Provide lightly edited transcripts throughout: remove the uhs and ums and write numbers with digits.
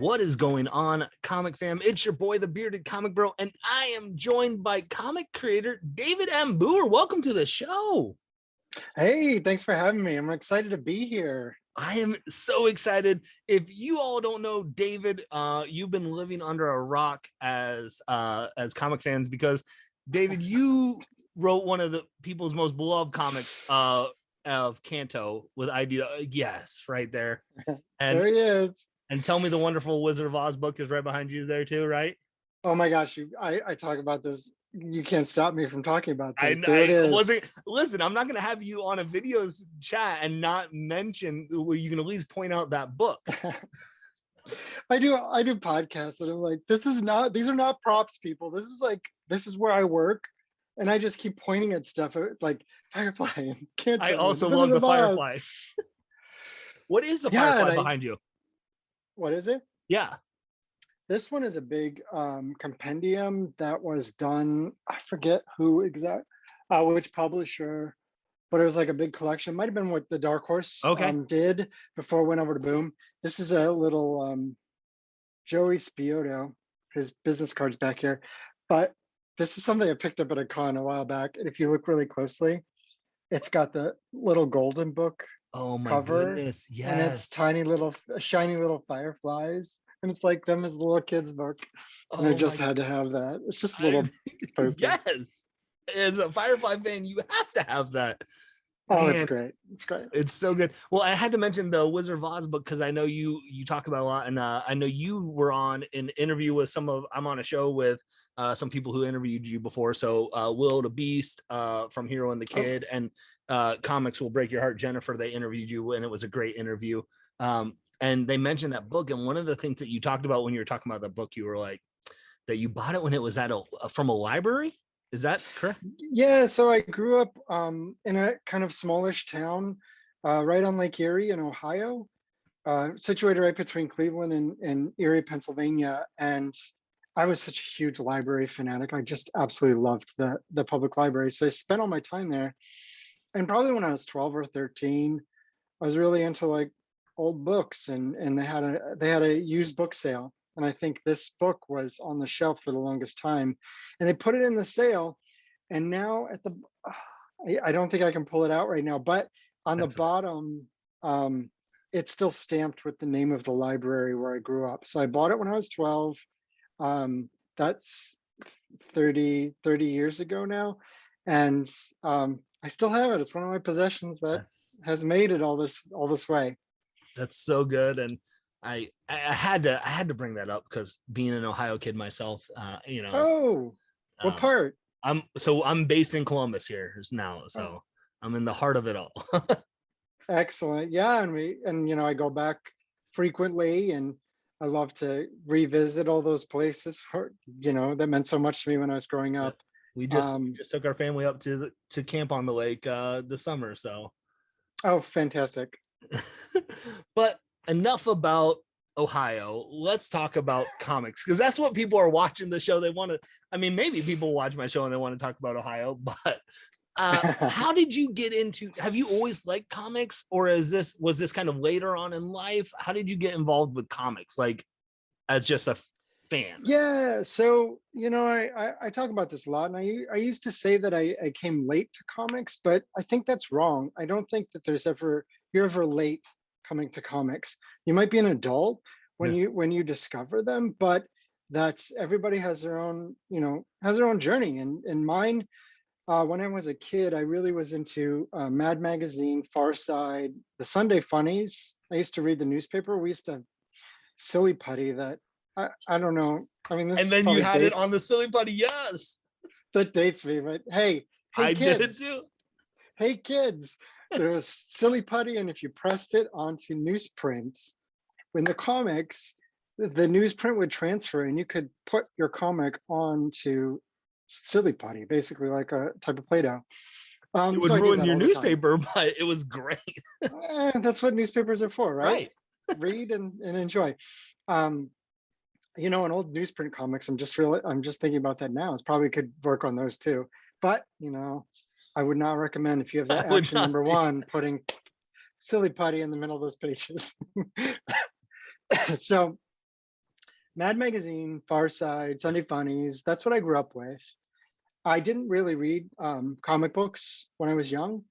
What is going on, comic fam? It's your boy, the bearded comic bro, and I am joined by comic creator David M. Booher. Welcome to the show. Hey, thanks for having me. I'm excited to be here. I am so excited. If you all don't know David, you've been living under a rock as comic fans, because David, you wrote one of the people's most beloved comics of Canto with idea. Yes, right there. And there he is. And Tell Me the Wonderful Wizard of Oz book is right behind you there too, right? Oh my gosh, I talk about this. You can't stop me from talking about this. There it is. Listen, I'm not going to have you on a videos chat and not mention where you can at least point out that book. I do podcasts and I'm like, these are not props, people. This is where I work. And I just keep pointing at stuff like Firefly and Canto. I also love the Firefly. What is the Firefly behind you? What is it? Yeah. This one is a big compendium that was done. I forget which publisher, but it was like a big collection. Might have been what the Dark Horse did before it went over to Boom. This is a little Joey Spioto, his business card's back here. But this is something I picked up at a con a while back. And if you look really closely, it's got the little golden book. Oh my cover, goodness! Yes, and it's shiny little fireflies, and it's like them as a little kid's book. And I just had to have that. It's just a little poster. Yes, as a Firefly fan, you have to have that. Oh, man, it's great! It's great. It's so good. Well, I had to mention the Wizard of Oz book because I know you talk about a lot, and I know you were on an interview with I'm on a show with some people who interviewed you before. So Will the Beast from Hero and the Kid, and Comics Will Break Your Heart, Jennifer, they interviewed you, and it was a great interview. And they mentioned that book, and one of the things that you talked about when you were talking about the book, you were like that you bought it when it was from a library. Is that correct? Yeah, so I grew up in a kind of smallish town right on Lake Erie in Ohio, situated right between Cleveland and Erie, Pennsylvania. And I was such a huge library fanatic. I just absolutely loved the public library. So I spent all my time there. And probably when I was 12 or 13, I was really into like old books, and they had a used book sale. And I think this book was on the shelf for the longest time, and they put it in the sale. And now I don't think I can pull it out right now, but on the bottom, it's still stamped with the name of the library where I grew up. So I bought it when I was 12. That's 30 years ago now. And I still have it. It's one of my possessions that has made it all this way. That's so good. And I had to bring that up because being an Ohio kid myself, what part? I'm based in Columbus here now, so I'm in the heart of it all. Excellent. Yeah, and I go back frequently, and I love to revisit all those places that meant so much to me when I was growing up. We just took our family up to camp on the lake this summer. So, oh, fantastic! But enough about Ohio. Let's talk about comics, because that's what people are watching the show. They want to. I mean, maybe people watch my show and they want to talk about Ohio. But how did you get into? Have you always liked comics, or was this kind of later on in life? How did you get involved with comics, like as just a fan? Yeah, so I talk about this a lot, and I used to say that I came late to comics, but I think that's wrong. I don't think that you're ever late coming to comics. You might be an adult when you discover them, but everybody has their own journey. And mine, when I was a kid, I really was into Mad Magazine, Far Side, the Sunday Funnies. I used to read the newspaper. We used to have Silly Putty that I don't know. I mean, and then you had it on the Silly Putty. Yes, that dates me. But hey, I kids, did it too. Hey kids, there was Silly Putty, and if you pressed it onto newsprint, in the comics, the newsprint would transfer, and you could put your comic onto Silly Putty, basically like a type of Play-Doh. It would ruin your newspaper, but it was great. That's what newspapers are for, right? Read and enjoy. In old newsprint comics, I'm just thinking about that now. It probably could work on those too. But I would not recommend, if you have that action number one, putting Silly Putty in the middle of those pages. So Mad Magazine, Far Side, Sunday Funnies. That's what I grew up with. I didn't really read comic books when I was young,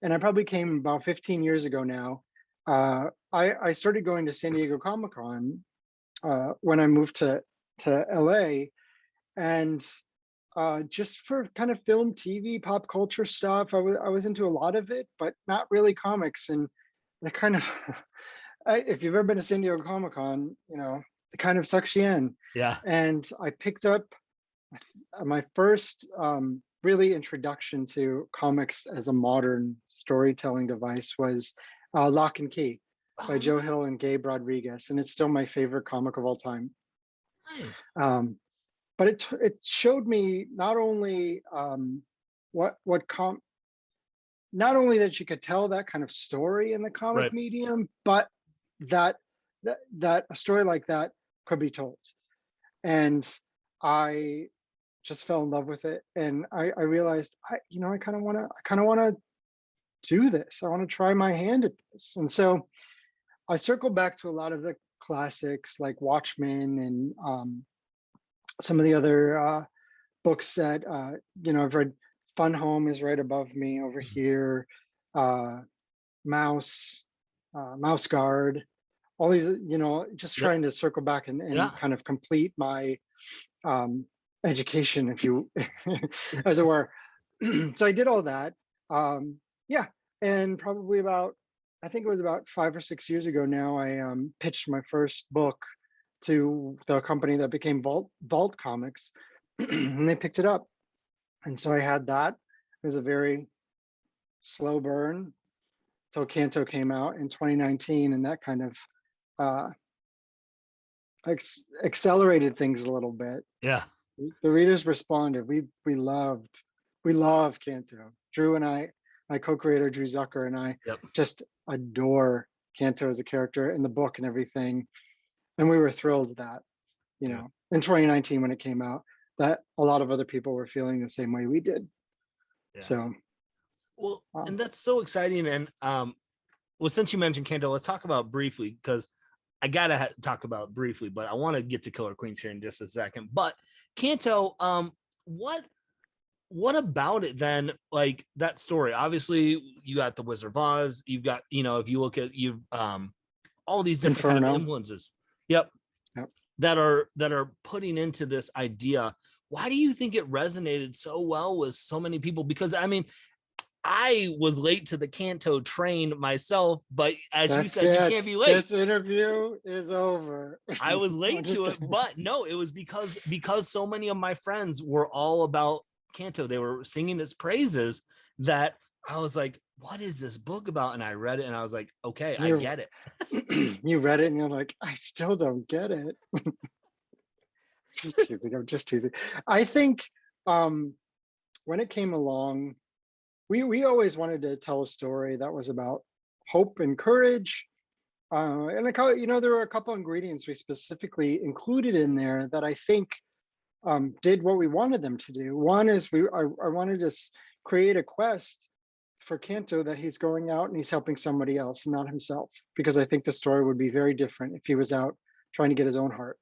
and I probably came about 15 years ago now. I started going to San Diego Comic Con when I moved to LA, and just for kind of film, TV, pop culture stuff. I was into a lot of it, but not really comics. And the kind of, if you've ever been to San Diego Comic Con, it kind of sucks you in. Yeah. And I picked up my first really introduction to comics as a modern storytelling device was Lock and Key by Oh, Joe Hill and Gabe Rodriguez, and it's still my favorite comic of all time. nice. Um, but it showed me not only not only that you could tell that kind of story in the comic Right. medium, but that that a story like that could be told. And I just fell in love with it, and I realized I kind of want to do this. I want to try my hand at this. And so I circled back to a lot of the classics like Watchmen and some of the other books that I've read. Fun Home is right above me over Mhm. here. Uh, Mouse, Mouse Guard, all these, just Yep. trying to circle back Yeah. and kind of complete my education, if you, as it were. So I did all that. Yeah, and probably about, I think it was about 5 or 6 years ago now, I pitched my first book to the company that became Vault Comics, and they picked it up. And so I had that. It was a very slow burn till Canto came out in 2019, and that kind of uh, accelerated things a little bit. Yeah. The readers responded. We love Canto. Drew and I, my co-creator Drew Zucker and I, Yep. just adore Canto as a character in the book and everything. And we were thrilled that, Yeah. in 2019 when it came out, that a lot of other people were feeling the same way we did. Yeah. So, Well, um, and that's so exciting. And well, since you mentioned Canto, let's talk about briefly because I gotta talk about briefly, but I want to get to Killer Queens here in just a second. But Canto, what about it then? Like that story, obviously you got the Wizard of Oz, you've got, if you look at you've all these different kind of Inferno. influences. Yep. Yep. That are putting into this idea. Why do you think it resonated so well with so many people? Because I mean, I was late to the Canto train myself, but as you That's said, you it. can't be late. This interview is over. I was I'm late just to it, kidding. but no, it was because so many of my friends were all about Canto. They were singing its praises that I was like, what is this book about? And I read it and I was like, okay, I You get it. you read it and you're like, I still don't get it. Just teasing. I'm just teasing. I think when it came along, we always wanted to tell a story that was about hope and courage. And there were a couple ingredients we specifically included in there that I think did what we wanted them to do. One is I wanted to create a quest for Canto that he's going out and he's helping somebody else, not himself, because I think the story would be very different if he was out trying to get his own heart.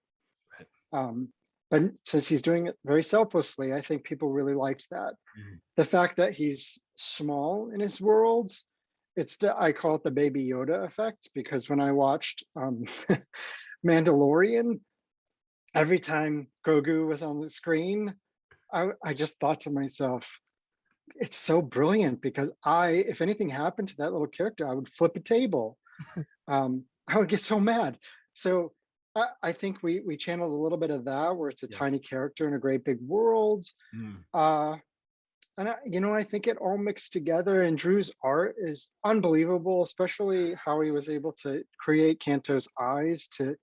Right. But since he's doing it very selflessly, I think people really liked that. Mhm. The fact that he's small in his world, I call it the Baby Yoda effect, because when I watched Mandalorian, every time Grogu was on the screen, I just thought to myself, it's so brilliant because if anything happened to that little character, I would flip a table. I would get so mad. So I think we channeled a little bit of that, where it's a Yeah. tiny character in a great big world. Mm. And I think it all mixed together. And Drew's art is unbelievable, especially how he was able to create Canto's eyes to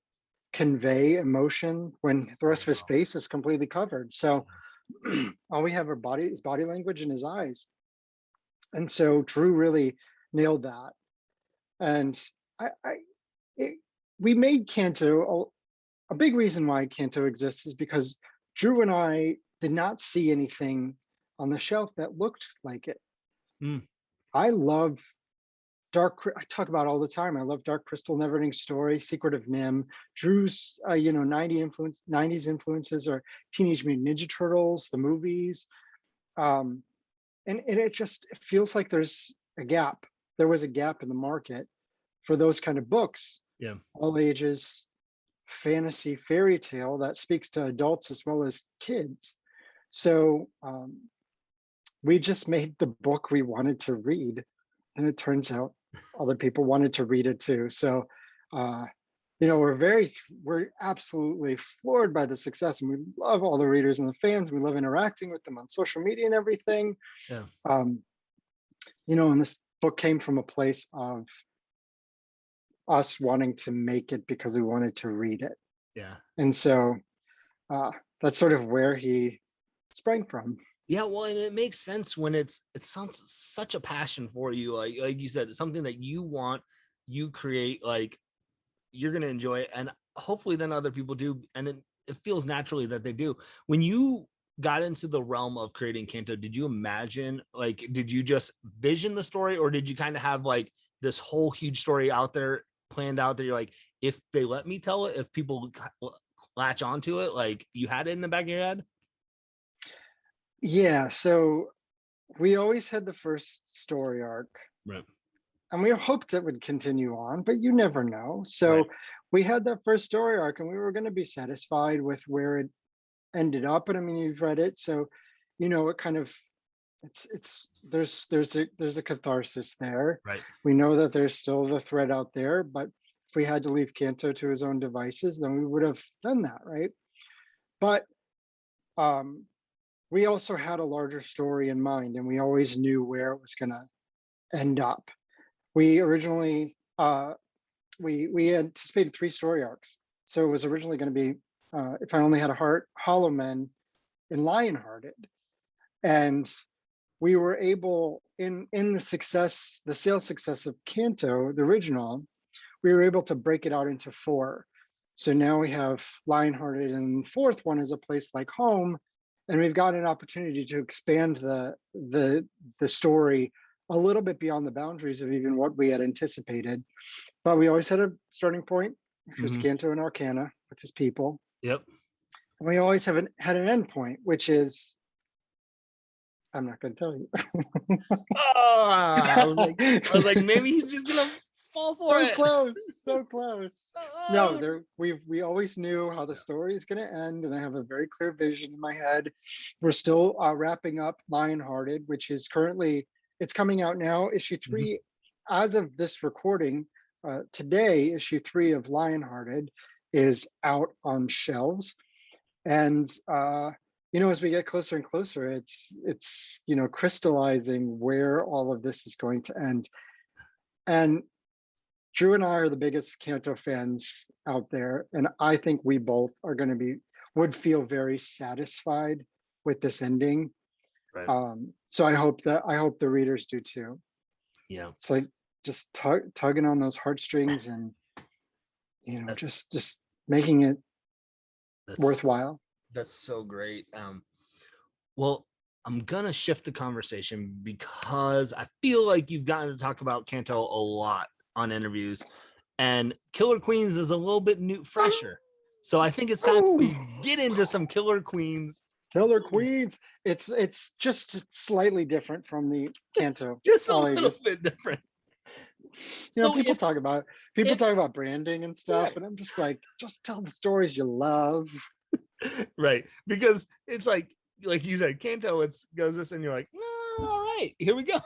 convey emotion when the rest of his face is completely covered. So all we have are his body language and his eyes. And so Drew really nailed that. And we made Canto a big reason why Canto exists is because Drew and I did not see anything on the shelf that looked like it. Mm. I love I talk about all the time. I love Dark Crystal, Neverending Story, Secret of Nim, Drew's 90s influences are Teenage Mutant Ninja Turtles, the movies. And it feels like there's a gap. There was a gap in the market for those kind of books, Yeah. all ages, fantasy fairy tale that speaks to adults as well as kids. So we just made the book we wanted to read, and it turns out other people wanted to read it too. So we're absolutely floored by the success, and we love all the readers and the fans. We love interacting with them on social media and everything. Yeah. And this book came from a place of us wanting to make it because we wanted to read it. Yeah. And so that's sort of where he sprang from. Yeah, well, and it makes sense when it sounds such a passion for you. Like you said, it's something that you want, you create, like you're gonna enjoy it, and hopefully then other people do. And it feels naturally that they do. When you got into the realm of creating Canto, did you imagine, like, did you just vision the story, or did you kind of have like this whole huge story out there planned out that you're like, if they let me tell it, if people latch onto it, like you had it in the back of your head? Yeah, so we always had the first story arc, Right. and we hoped it would continue on, but you never know. So Right. we had that first story arc, and we were going to be satisfied with where it ended up. And I mean, you've read it, so it kind of there's a catharsis there. Right. We know that there's still the thread out there, but if we had to leave Canto to his own devices, then we would have done that, right? But we also had a larger story in mind, and we always knew where it was going to end up. We originally we anticipated 3 story arcs, so it was originally going to be If I Only Had a Heart, Hollow Men, and Lionhearted. And we were able, in the sales success of Canto, the original, we were able to break it out into 4. So now we have Lionhearted, and the 4th one is A Place Like Home, and we've got an opportunity to expand the story a little bit beyond the boundaries of even what we had anticipated. But we always had a starting point, which was Canto and Arcana with his people. Yep. And we always had an end point, which is, I'm not going to tell you. I was like, maybe he's just gonna fall for it. So close. No, we always knew how the story is going to end, and I have a very clear vision in my head. We're still wrapping up Lionhearted, which is it's coming out now. Issue 3, as of this recording today, issue 3 of Lionhearted is out on shelves, and as we get closer and closer, it's crystallizing where all of this is going to end. And Drew and I are the biggest Canto fans out there, and I think we both would feel very satisfied with this ending. Right. So I hope the readers do too. Yeah. It's like just tugging on those heartstrings, and just making it worthwhile. That's so great. Well, I'm gonna shift the conversation because I feel like you've gotten to talk about Canto a lot on interviews, and Killer Queens is a little bit fresher. So I think it's time we get into some Killer Queens. Killer Queens. It's just slightly different from the Canto. Just a little bit different. People talk about branding and stuff, and I'm just like, just tell the stories you love. Right, because it's like you said, Canto, goes this, and you're like, no, all right, here we go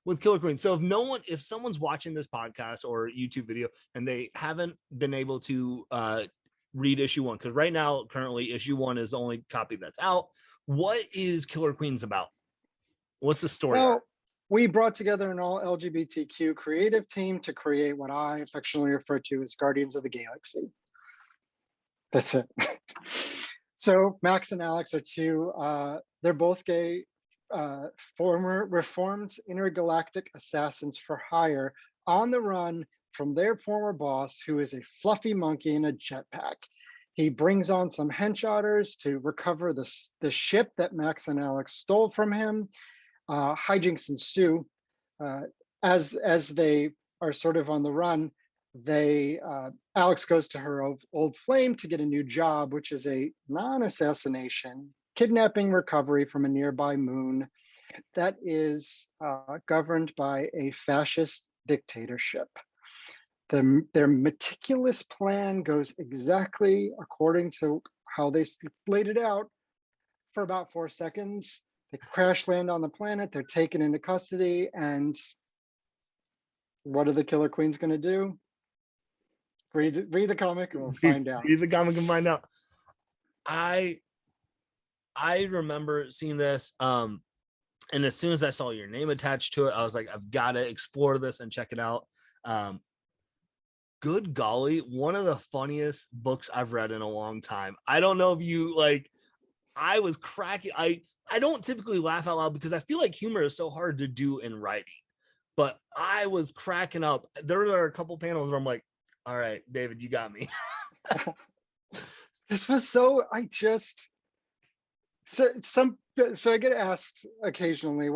with Killer Queen. So if someone's watching this podcast or YouTube video and they haven't been able to read issue 1, because right now currently issue 1 is the only copy that's out, what is Killer Queens about? What's the story? Well, we brought together an all LGBTQ creative team to create what I affectionately refer to as Guardians of the Galaxy. That's it. So Max and Alex are 2, they're both gay, former reformed intergalactic assassins for hire, on the run from their former boss, who is a fluffy monkey in a jetpack. He brings on some henchotters to recover the ship that Max and Alex stole from him. Hijinks ensue. as they are sort of on the run, they Alex goes to her old flame to get a new job, which is a non-assassination kidnapping recovery from a nearby moon that is governed by a fascist dictatorship. Their meticulous plan goes exactly according to how they laid it out for about 4 seconds. They crash land on the planet, they're taken into custody, and what are the Killer Queens going to do? Read the comic and we'll find out. Read the comic and find out. I remember seeing this, and as soon as I saw your name attached to it, I was like, I've got to explore this and check it out. Good golly, one of the funniest books I've read in a long time. I don't know if you like, I was cracking. I don't typically laugh out loud because I feel like humor is so hard to do in writing, but I was cracking up. There are a couple panels where I'm like, all right, David, you got me. This was so, I get asked occasionally,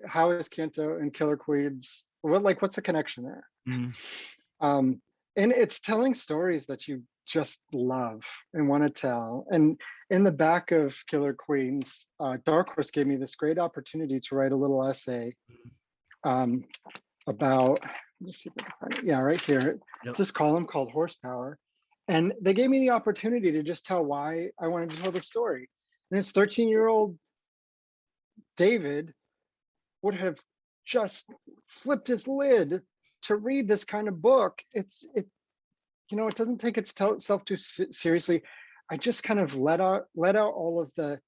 how is Canto and Killer Queens, what's the connection there? And it's telling stories that you just love and want to tell. And in the back of Killer Queens, Dark Horse gave me this great opportunity to write a little essay about, let's see if I can find it. Yeah, right here. Yep. It's this column called Horsepower. And they gave me the opportunity to just tell why I wanted to tell the story. And it's 13-year-old David would have just flipped his lid to read this kind of book. It doesn't take itself too seriously. I just kind of let out all of the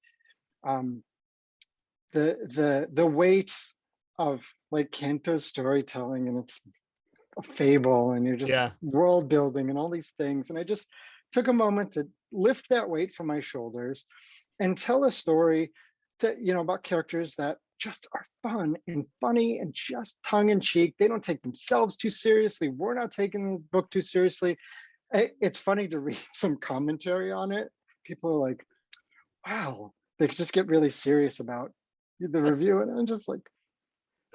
weight of like Canto's storytelling, and it's a fable, and you're just world building and all these things. And I just took a moment to lift that weight from my shoulders and tell a story about characters that just are fun and funny and just tongue-in-cheek. They don't take themselves too seriously. We're not taking the book too seriously. It's funny to read some commentary on it. People are like, wow, they just get really serious about the review. And I'm just like,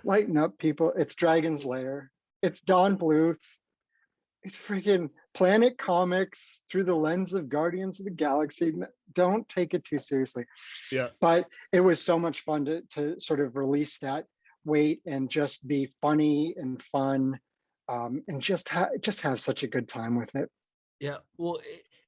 lighten up, people. It's Dragon's Lair. It's Don Bluth. It's freaking Planet Comics through the lens of Guardians of the Galaxy. Don't take it too seriously. Yeah. But it was so much fun to sort of release that weight and just be funny and fun, and just have such a good time with it. Yeah. Well,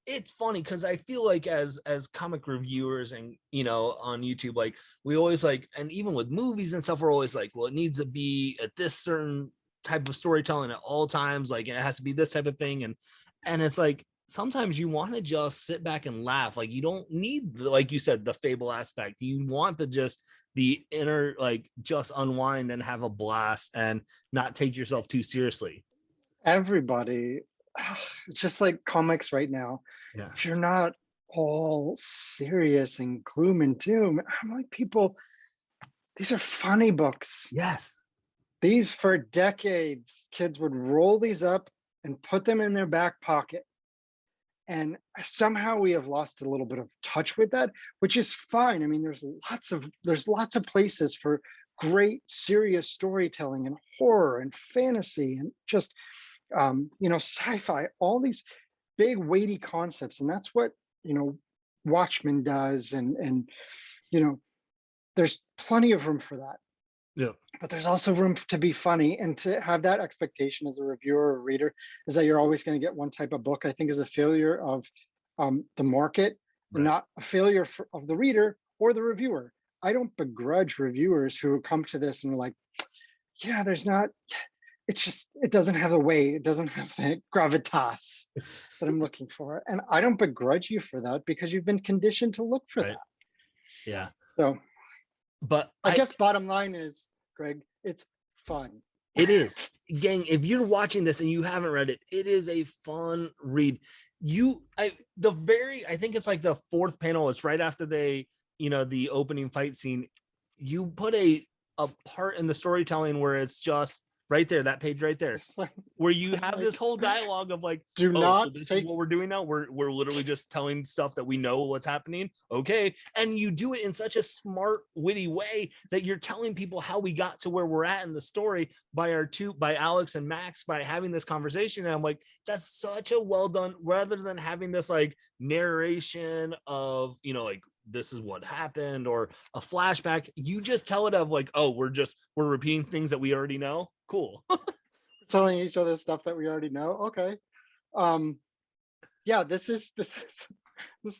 it's funny because I feel like as comic reviewers and, on YouTube, like we always like, and even with movies and stuff, we're always like, well, it needs to be at this certain type of storytelling at all times. Like it has to be this type of thing. And it's like, sometimes you want to just sit back and laugh. Like you don't need, like you said, the fable aspect. You want the inner, like just unwind and have a blast and not take yourself too seriously. Everybody, it's just like comics right now. Yeah. If you're not all serious and gloom and doom, I'm like, people, these are funny books. Yes. These, for decades, kids would roll these up and put them in their back pocket. And somehow we have lost a little bit of touch with that, which is fine. I mean, there's lots of places for great serious storytelling and horror and fantasy and just sci-fi, all these big weighty concepts. And that's what Watchmen does, and there's plenty of room for that. Yeah. But there's also room to be funny, and to have that expectation as a reviewer or reader is that you're always going to get one type of book, I think is a failure of the market, right, not a failure of the reader or the reviewer. I don't begrudge reviewers who come to this and are like, yeah, it doesn't have the weight, it doesn't have the gravitas that I'm looking for. And I don't begrudge you for that, because you've been conditioned to look for that. Yeah. So, but I guess bottom line is, Greg, it's fun. It is. Gang, if you're watching this and you haven't read it, it is a fun read. I think it's like the fourth panel, it's right after the opening fight scene. You put a part in the storytelling where it's just right there, that page right there, This one, where you have like, this whole dialogue of like, do oh, so not this is take what we're doing now. We're literally just telling stuff that we know what's happening. Okay. And you do it in such a smart, witty way that you're telling people how we got to where we're at in the story by Alex and Max, by having this conversation. And I'm like, that's such a well done, rather than having this like narration of, you know, like, this is what happened or a flashback. You just tell it of like, oh, we're repeating things that we already know. Cool. telling each other stuff that we already know. Okay. Um, yeah, this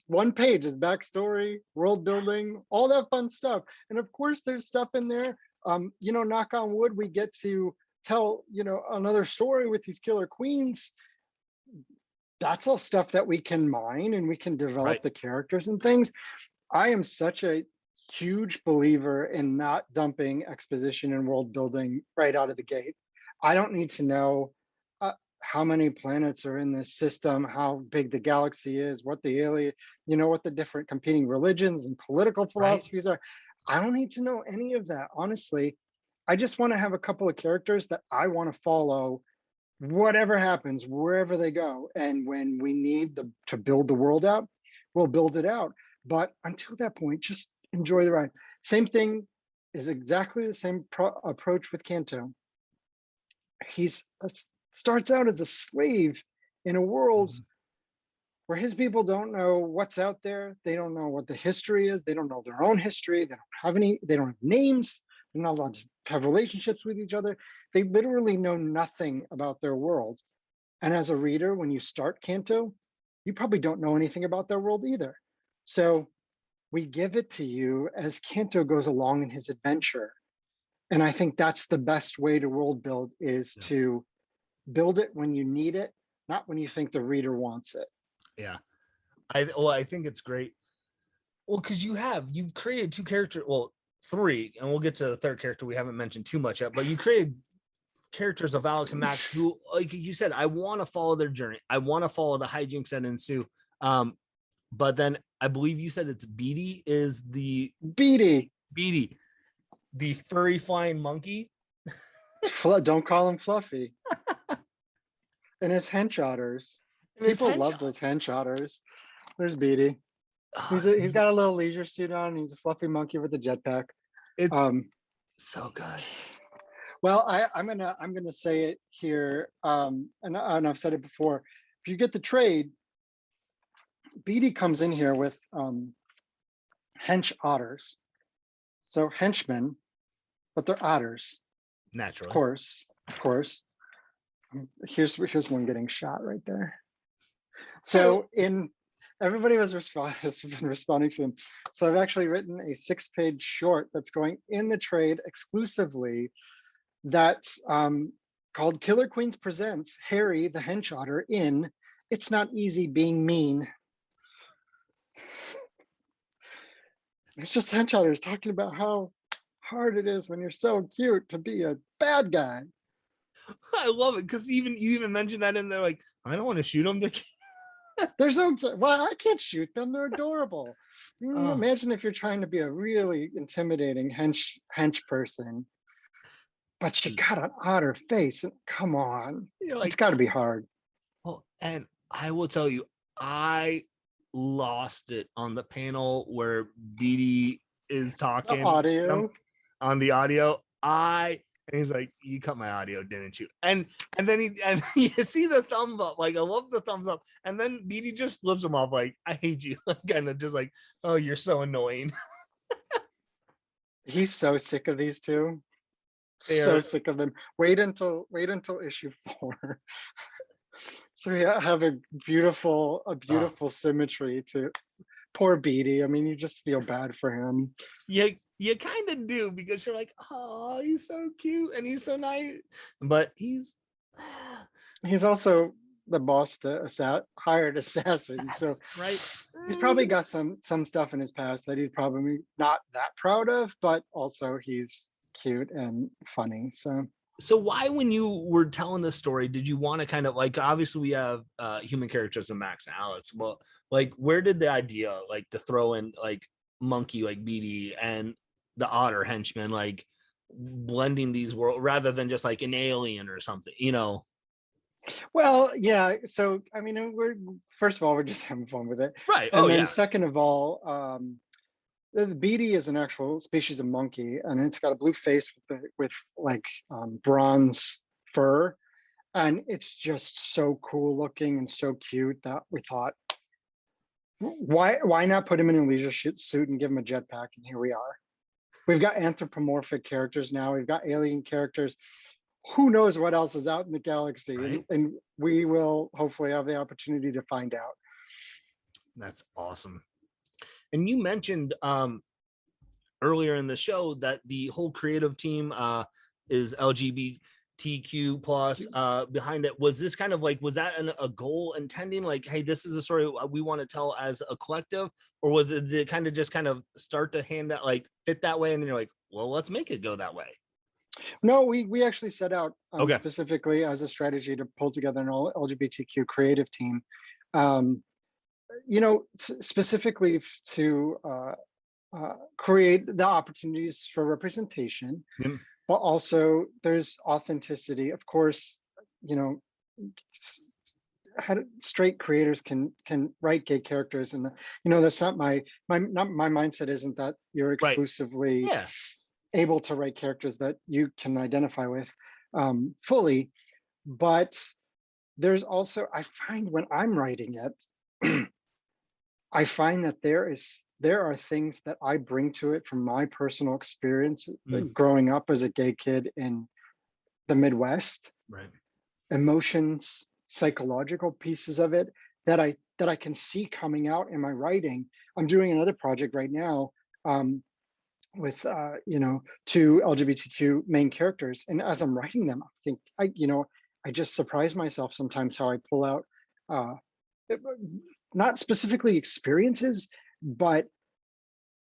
one page is backstory, world building, all that fun stuff. And of course, there's stuff in there. You know, knock on wood, we get to tell, you know, another story with these killer queens. That's all stuff that we can mine and we can develop Right. the characters and things. I am such a huge believer in not dumping exposition and world building right out of the gate. I don't need to know how many planets are in this system, how big the galaxy is, what the alien, you know, what the different competing religions and political Right. philosophies are. I don't need to know any of that, honestly. I just want to have a couple of characters that I want to follow whatever happens, wherever they go. And when we need to build the world out, we'll build it out. But until that point, just enjoy the ride. Same thing is exactly the same approach with Canto. He's starts out as a slave in a world Mhm. where his people don't know what's out there. They don't know what the history is. They don't know their own history. They don't have any, they don't have names. They're not allowed to have relationships with each other. They literally know nothing about their world. And as a reader, when you start Canto, you probably don't know anything about their world either. So we give it to you as Canto goes along in his adventure. And I think that's the best way to world build, is Yeah. to build it when you need it, not when you think the reader wants it. Yeah. I think it's great. Well, because you've created two characters, well, three, and we'll get to the third character we haven't mentioned too much yet, but you created characters of Alex and Max who, like you said, I want to follow their journey. I want to follow the hijinks that ensue. But then I believe you said it's Beatty, Beatty, the furry flying monkey. don't call him Fluffy. And his hench otters. And his People hench. love those hench otters. There's Beatty. Oh, He's got a little leisure suit on. He's a fluffy monkey with a jetpack. it's so good. Well, I'm gonna say it here, and I've said it before. If you get the trade, Beatty comes in here with hench otters, so henchmen, but they're otters, Naturally. of course. Here's one getting shot right there. So everybody has been responding to them. So I've actually written a 6-page short that's going in the trade exclusively. That's called Killer Queens Presents Harry the Hench Otter in It's Not Easy Being Mean. It's just hench otters talking about how hard it is when you're so cute to be a bad guy. I love it because you even mentioned that in there. Like, I don't want to shoot them. There's no, well, I can't shoot them. They're adorable. Oh. Imagine if you're trying to be a really intimidating hench person, but you got an otter face. And come on, it's got to be hard. Well, and I will tell you, I lost it on the panel where Beatty is talking on the audio. And he's like, "You cut my audio, didn't you?" And then you see the thumbs up. Like, I love the thumbs up. And then Beatty just flips him off, like, "I hate you." Kind of just like, "Oh, you're so annoying." He's so sick of these two. So sick of them. Wait until issue 4. So we have a beautiful symmetry to poor Beatty. I mean, you just feel bad for him. Yeah, you kind of do, because you're like, oh, he's so cute and he's so nice, but he's also the boss to hired assassin. So right, he's probably got some stuff in his past that he's probably not that proud of, but also he's cute and funny. So why, when you were telling this story, did you want to kind of, like, obviously we have human characters of Max and Alex, well, like, where did the idea, like, to throw in like monkey like Beatty and the otter henchman, like, blending these worlds rather than just like an alien or something, you know? Well, yeah. So I mean, we're first of all, we're just having fun with it, Right. Oh and then yeah. second of all, the beady is an actual species of monkey, and it's got a blue face with like bronze fur, and it's just so cool looking and so cute that we thought, why not put him in a leisure suit and give him a jetpack? And here we are. We've got anthropomorphic characters now. We've got alien characters. Who knows what else is out in the galaxy? Right. And we will hopefully have the opportunity to find out. That's awesome. And you mentioned earlier in the show that the whole creative team is LGBTQ plus behind it. Was this kind of like, was that a goal intending like, hey, this is a story we want to tell as a collective, or was it, did it kind of just kind of start to hand that like fit that way, and then you're like, well, let's make it go that way? No, we actually set out Okay. specifically as a strategy to pull together an all LGBTQ creative team. Um, specifically to create the opportunities for representation, Mm, but also there's authenticity. Of course, you know, straight creators can write gay characters, and that's not my mindset. Isn't that you're right. exclusively Yeah. able to write characters that you can identify with fully, but there's also, I find when I'm writing it, I find that there are things that I bring to it from my personal experience Mm, growing up as a gay kid in the Midwest, right. emotions, psychological pieces of it that I can see coming out in my writing. I'm doing another project right now with two LGBTQ main characters, and as I'm writing them, I think I just surprise myself sometimes how I pull out uh, not specifically experiences, but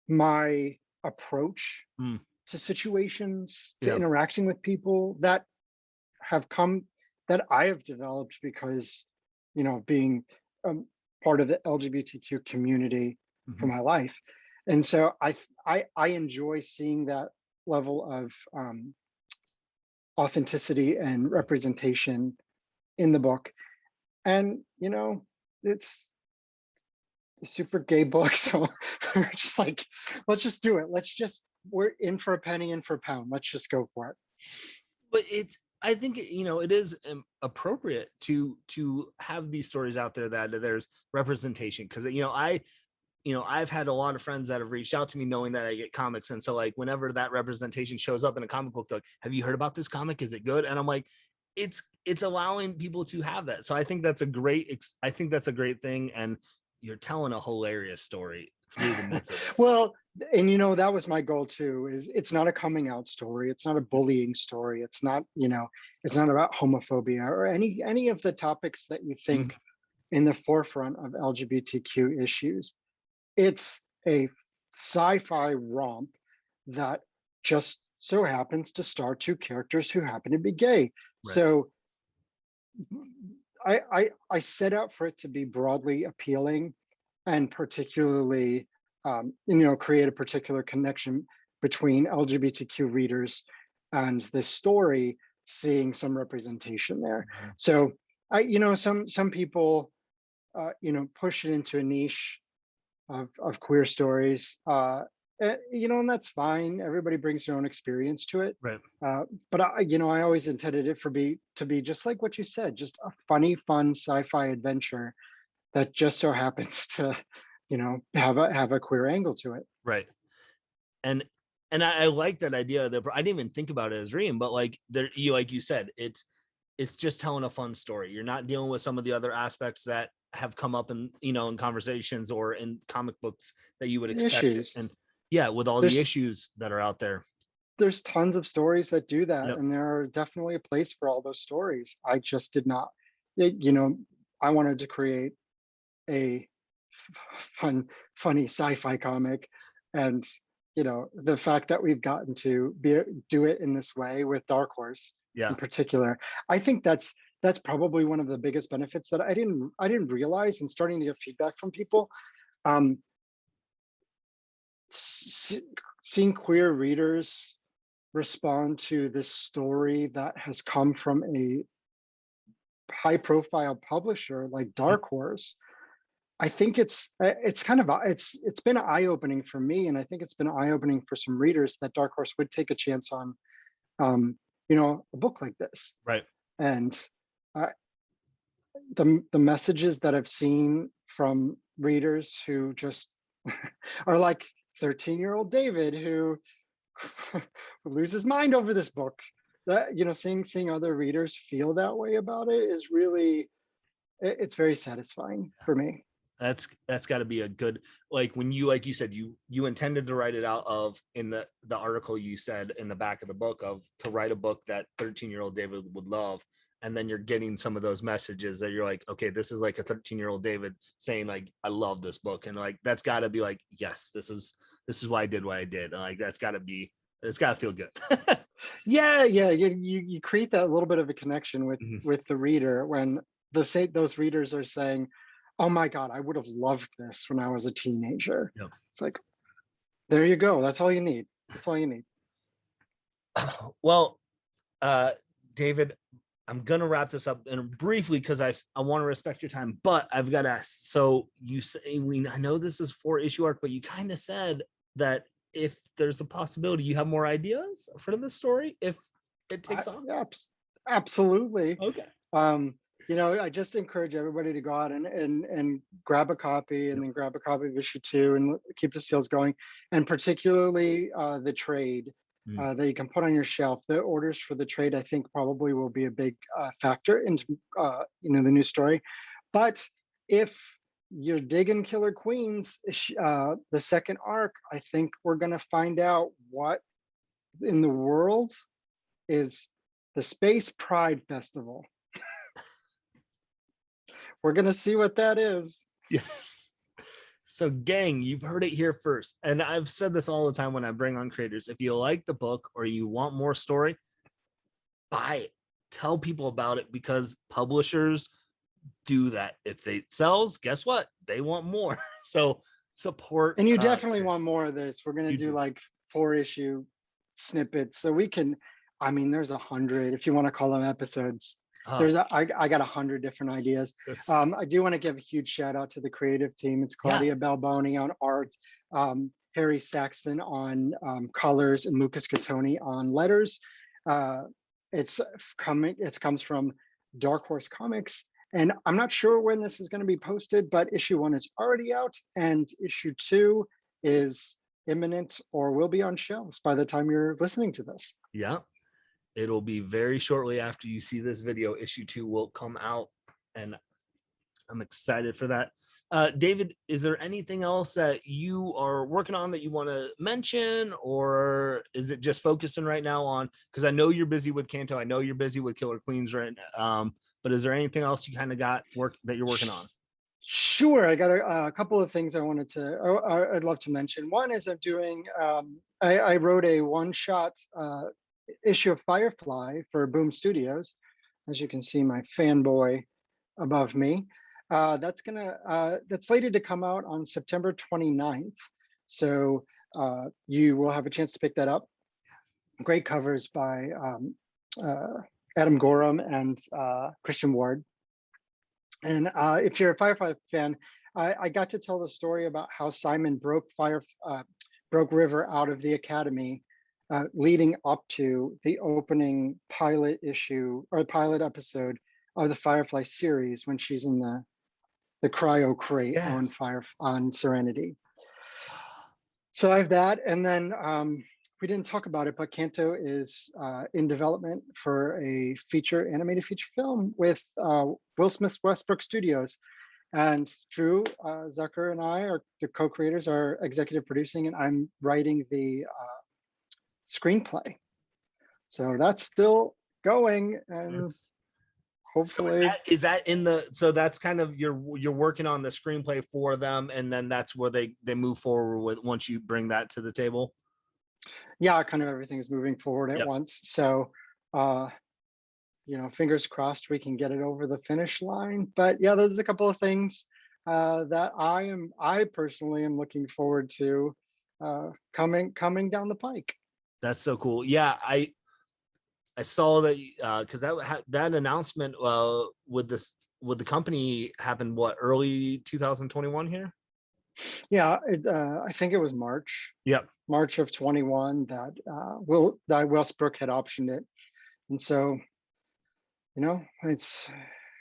my approach Mm, to situations, to yeah. interacting with people that have come that I have developed because, being um, part of the LGBTQ community for Mhm. my life. And so I enjoy seeing that level of authenticity and representation in the book. And, it's a super gay book. So we're just like, let's just do it. We're in for a penny, in for a pound. Let's just go for it. But it's, I think it is appropriate to have these stories out there that there's representation, because I've had a lot of friends that have reached out to me knowing that I get comics, and so like whenever that representation shows up in a comic book, they're like, have you heard about this comic, is it good? And I'm like, it's allowing people to have that. So I think that's a great thing, and you're telling a hilarious story through the midst of it. Well, and that was my goal too, is it's not a coming out story. It's not a bullying story. It's not about homophobia or any of the topics that you Mm, think in the forefront of LGBTQ issues. It's a sci-fi romp that just so happens to star two characters who happen to be gay. right. So I set out for it to be broadly appealing, and particularly create a particular connection between LGBTQ readers and this story, seeing some representation there. Mhm. So some people push it into a niche of queer stories, and that's fine. Everybody brings their own experience to it. Right. But I always intended it to be just like what you said, just a funny, fun sci-fi adventure that just so happens to, have a queer angle to it. Right. and I like that idea. That I didn't even think about it as reading, but like there, like you said, it's just telling a fun story. You're not dealing with some of the other aspects that have come up in conversations or in comic books that you would expect. And Issues. yeah, with all the There's issues that are out there. there's tons of stories that do that, Yep. and there are definitely a place for all those stories. I just did not. It, you know, I wanted to create a funny sci-fi comic, and the fact that we've gotten to do it in this way with Dark Horse in Yeah. particular, I think that's probably one of the biggest benefits that I didn't realize, and starting to get feedback from people. Um, seeing queer readers respond to this story that has come from a high profile publisher like Mm, Dark Horse, I think it's kind of it's been eye opening for me, and I think it's been eye opening for some readers that Dark Horse would take a chance on, a book like this. right. And uh, the messages that I've seen from readers who just are like 13-year-old David who would lose his mind over this book. That seeing other readers feel that way about it is really it's very satisfying for me. That's got to be a good, like when you, like you said, you intended to write it out of, in the article you said in the back of the book, of to write a book that 13-year-old David would love, and then you're getting some of those messages that you're like, okay, this is like a 13-year-old David saying like, I love this book, and like that's got to be like, yes, this is why I did what I did, and like that's got to be, it's got to feel good. Yeah, yeah, you create that little bit of a connection with Mhm. the reader when those readers are saying, "Oh my God, I would have loved this when I was a teenager." Yep. It's like, there you go. That's all you need. That's all you need. Well, uh, David, I'm gonna wrap this up and briefly because I want to respect your time, but I've got to ask. So you say, I know this is 4 issue arc, but you kind of said that if there's a possibility, you have more ideas for the story if it takes off. Yeah, absolutely. Okay. Um, I just encourage everybody to go out and grab a copy, and Yep. then grab a copy of issue 2 and keep the sales going, and particularly the trade Mm. that you can put on your shelf. The orders for the trade, I think, probably will be a big factor into the new story. But if you're digging Killer Queens, the second arc, I think we're going to find out what in the world is the Space Pride Festival. We're going to see what that is. Yes. So, gang, you've heard it here first. And I've said this all the time when I bring on creators. If you like the book or you want more story, buy it. Tell people about it, because publishers do that. If it sells, guess what? They want more. So support. And you definitely want more of this. We're going to You do do. like 4 issue snippets. So we can, I mean, there's 100, if you want to call them episodes. Oh, I got 100 different ideas. that's, I do want to give a huge shout out to the creative team. It's yeah. Claudia Balboni on art, Harry Saxton on colors, and Lucas Catoni on letters. Uh, it comes from Dark Horse Comics, and I'm not sure when this is going to be posted, but issue 1 is already out, and issue 2 is imminent or will be on shelves by the time you're listening to this. Yeah. It'll be very shortly after you see this video. Issue 2 will come out, and I'm excited for that. David, is there anything else that you are working on that you want to mention, or is it just focusing right now on? Because I know you're busy with Canto, I know you're busy with Killer Queens right now. But is there anything else you kind of got work that you're working on? Sure, I got a couple of things I'd love to mention. One is I'm doing, I wrote a one-shot issue of Firefly for Boom Studios. As you can see, my fanboy above me. That's slated to come out on September 29th. So you will have a chance to pick that up. Great covers by Adam Gorham and Christian Ward. And if you're a Firefly fan, I got to tell the story about how Simon broke River out of the Academy, leading up to the opening pilot issue or pilot episode of the Firefly series when she's in the cryo crate on Serenity. So I have that, and then we didn't talk about it, but Canto is in development for a animated feature film with Will Smith's Westbrook Studios. And Drew Zucker and I are the co-creators, are executive producing, and I'm writing the screenplay. So that's still going, and So hopefully. is that in the, so that's kind of you're working on the screenplay for them, and then that's where they move forward with once you bring that to the table? Yeah, kind of everything is moving forward at Yep. once. So fingers crossed we can get it over the finish line. But yeah, there's a couple of things that I personally am looking forward to coming down the pike. That's so cool. Yeah, I saw that because that announcement with the company happened what, early 2021 here. Yeah, I think it was March, Yep. March of 21 that that Westbrook had optioned it, and so it's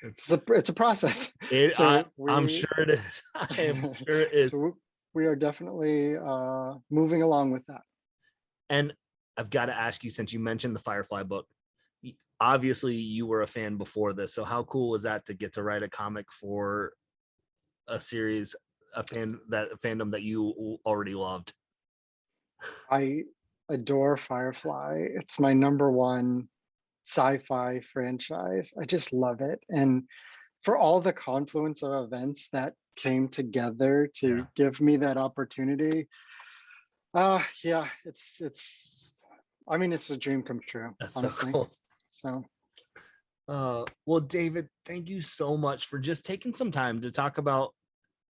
It's it's a process. it. So I'm we sure it is. I am sure it is. so we are definitely moving along with that. And I've got to ask you, since you mentioned the Firefly book, obviously you were a fan before this. So how cool was that to get to write a comic for a series, a fandom that you already loved? I adore Firefly. It's my number one sci-fi franchise. I just love it. And for all the confluence of events that came together Yeah, to give me that opportunity, yeah, it's I mean it's a dream come true, that's so honestly. cool. So Well, David, thank you so much for just taking some time to talk about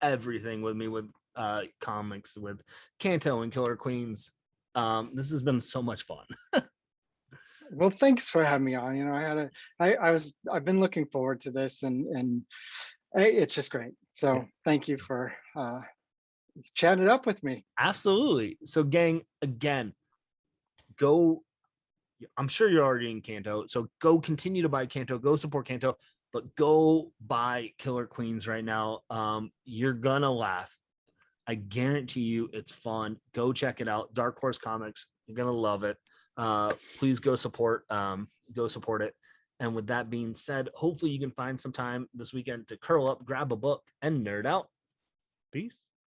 everything with me with comics, with Canto and Killer Queens. This has been so much fun. well, thanks for having me on. I've been looking forward to this, and it's just great. Yeah, So thank you for chatting it up with me. absolutely. So, gang, again, go. I'm sure you're already in Canto, so go continue to buy Canto. Go support Canto, but go buy Killer Queens right now. You're gonna laugh. I guarantee you, it's fun. Go check it out. Dark Horse Comics. You're gonna love it. Please go support it. And with that being said, hopefully you can find some time this weekend to curl up, grab a book, and nerd out. Peace.